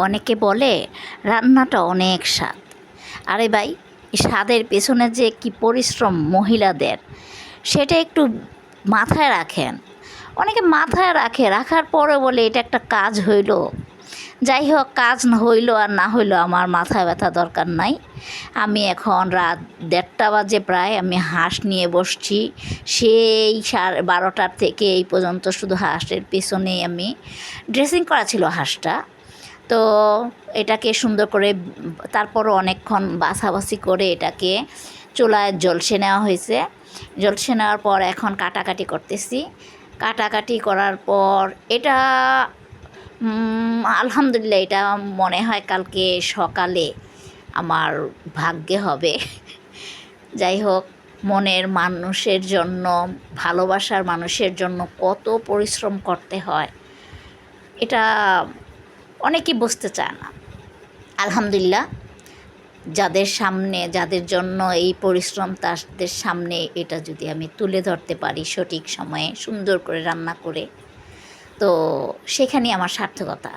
অনেকে বলে রান্নাটা অনেক স্বাদ। আরে ভাই, এই স্বাদের পেছনে যে কি পরিশ্রম মহিলাদের, সেটা একটু মাথায় রাখেন। অনেকে মাথায় রাখে, রাখার পরে বলে এটা একটা কাজ হইল। যাই হোক, কাজ হইলো আর না হইলো আমার মাথায় ব্যথা দরকার নাই। আমি এখন রাত 1:30 বাজে প্রায়, আমি হাঁস নিয়ে বসছি। সেই 12টার থেকে এই পর্যন্ত শুধু হাঁসের পেছনেই আমি ড্রেসিং করা ছিল হাঁসটা। তো এটাকে সুন্দর করে তারপরও অনেকক্ষণ বাছাবাছি করে এটাকে চুলায় জলসে নেওয়া হয়েছে। জলসে নেওয়ার পর এখন কাটাকাটি করতেছি। কাটাকাটি করার পর এটা আলহামদুলিল্লাহ, এটা মনে হয় কালকে সকালে আমার ভাগ্যে হবে। যাই হোক, মনের মানুষের জন্য, ভালোবাসার মানুষের জন্য কত পরিশ্রম করতে হয় এটা অনেকেই বুঝতে চায় না। আলহামদুলিল্লাহ, যাদের সামনে, যাদের জন্য এই পরিশ্রম, তাদের সামনে এটা যদি আমি তুলে ধরতে পারি সঠিক সময়ে সুন্দর করে রান্না করে, তো সেখানেই আমার সার্থকতা।